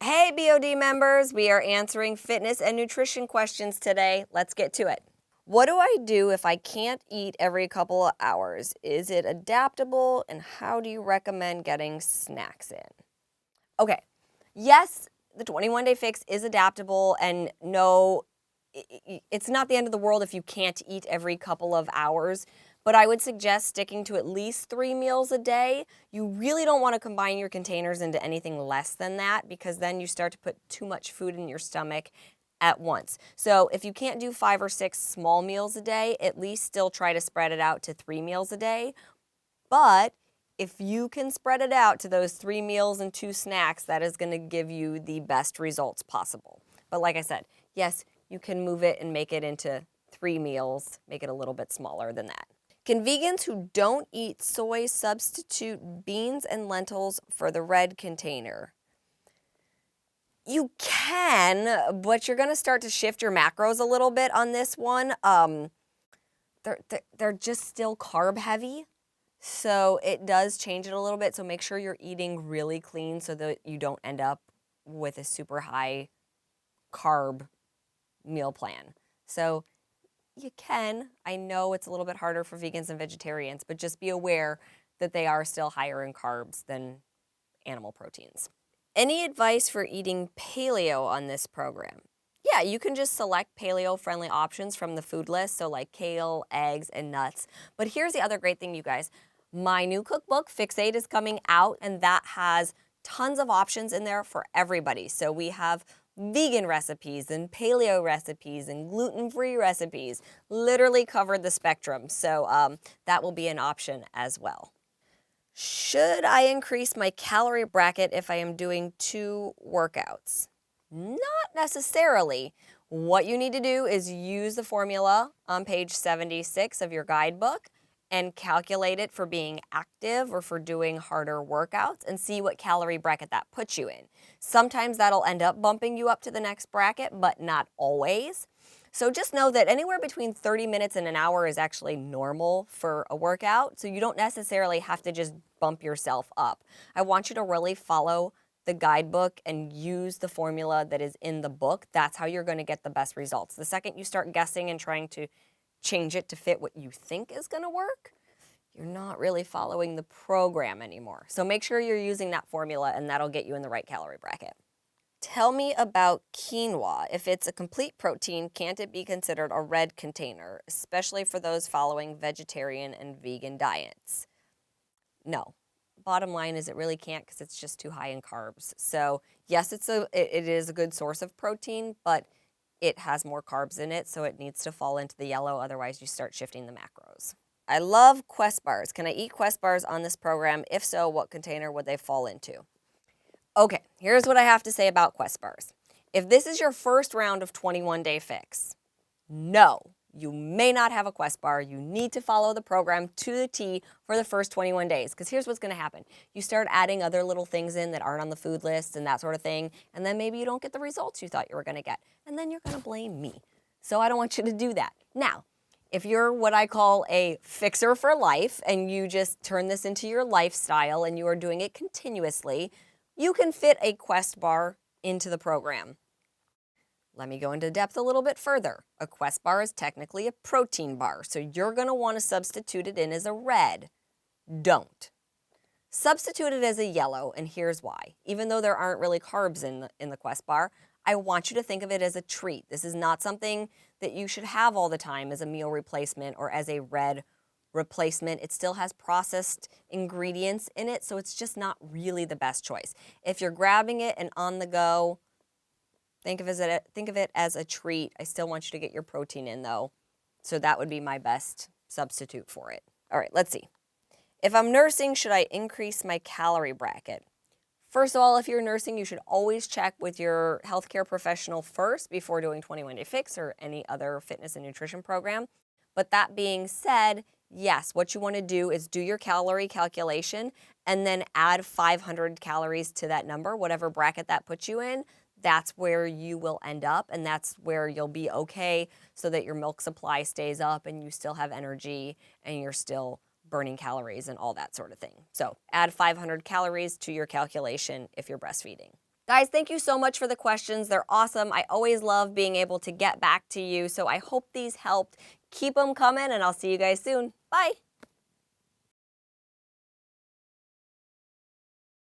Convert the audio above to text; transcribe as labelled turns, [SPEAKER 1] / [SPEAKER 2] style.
[SPEAKER 1] Hey BOD members, we are answering fitness and nutrition questions today. Let's get to it. What do I do if I can't eat every couple of hours? Is it adaptable, and how do you recommend getting snacks in? Okay, yes, the 21-day fix is adaptable, and no, it's not the end of the world if you can't eat every couple of hours, but I would suggest sticking to at least 3 meals a day. You really don't want to combine your containers into anything less than that, because then you start to put too much food in your stomach at once. So if you can't do 5 or 6 small meals a day, at least still try to spread it out to 3 meals a day. But if you can spread it out to those 3 meals and 2 snacks, that is going to give you the best results possible. But like I said, yes, you can move it and make it into 3 meals, make it a little bit smaller than that. Can vegans who don't eat soy substitute beans and lentils for the red container? You can, but you're going to start to shift your macros a little bit on this one. They're just still carb heavy, so it does change it a little bit. So make sure you're eating really clean so that you don't end up with a super high carb meal plan. So you can. I know it's a little bit harder for vegans and vegetarians, but just be aware that they are still higher in carbs than animal proteins. Any advice for eating paleo on this program? Yeah, you can just select paleo-friendly options from the food list, so like kale, eggs, and nuts. But here's the other great thing, you guys. My new cookbook, Fix 8, is coming out, and that has tons of options in there for everybody. So we have vegan recipes and paleo recipes and gluten-free recipes, literally covered the spectrum. So that will be an option as well. Should I increase my calorie bracket if I am doing 2 workouts? Not necessarily. What you need to do is use the formula on page 76 of your guidebook and calculate it for being active or for doing harder workouts and see what calorie bracket that puts you in. Sometimes that'll end up bumping you up to the next bracket, but not always. So just know that anywhere between 30 minutes and an hour is actually normal for a workout, so you don't necessarily have to just bump yourself up. I want you to really follow the guidebook and use the formula that is in the book. That's how you're going to get the best results. The second you start guessing and trying to change it to fit what you think is going to work, you're not really following the program anymore. So make sure you're using that formula, and that'll get you in the right calorie bracket. Tell me about quinoa. If it's a complete protein, can't it be considered a red container, especially for those following vegetarian and vegan diets? No. Bottom line is it really can't, because it's just too high in carbs. So yes, it is a good source of protein, but it has more carbs in it, so it needs to fall into the yellow. Otherwise, you start shifting the macros. I love Quest bars. Can I eat Quest bars on this program? If so, what container would they fall into? Okay, here's what I have to say about Quest bars. If this is your first round of 21-day fix, no, you may not have a Quest bar. You need to follow the program to the T for the first 21 days, because here's what's going to happen. You start adding other little things in that aren't on the food list and that sort of thing, and then maybe you don't get the results you thought you were going to get, and then you're going to blame me. So I don't want you to do that. Now, if you're what I call a fixer for life and you just turn this into your lifestyle and you are doing it continuously, you can fit a Quest bar into the program. Let me go into depth a little bit further. A Quest bar is technically a protein bar, so you're going to want to substitute it in as a red. Don't. Substitute it as a yellow, and here's why. Even though there aren't really carbs in the Quest bar, I want you to think of it as a treat. This is not something that you should have all the time as a meal replacement or as a red replacement. It still has processed ingredients in it, so it's just not really the best choice. If you're grabbing it and on the go, think of it as a treat. I still want you to get your protein in, though, so that would be my best substitute for it. All right, let's see. If I'm nursing, should I increase my calorie bracket? First of all, if you're nursing, you should always check with your healthcare professional first before doing 21-day fix or any other fitness and nutrition program. But that being said, yes, what you want to do is do your calorie calculation and then add 500 calories to that number, whatever bracket that puts you in. That's where you will end up, and that's where you'll be okay, so that your milk supply stays up and you still have energy and you're still burning calories and all that sort of thing. So add 500 calories to your calculation if you're breastfeeding. Guys, thank you so much for the questions. They're awesome. I always love being able to get back to you. So I hope these helped. Keep them coming, and I'll see you guys soon. Bye.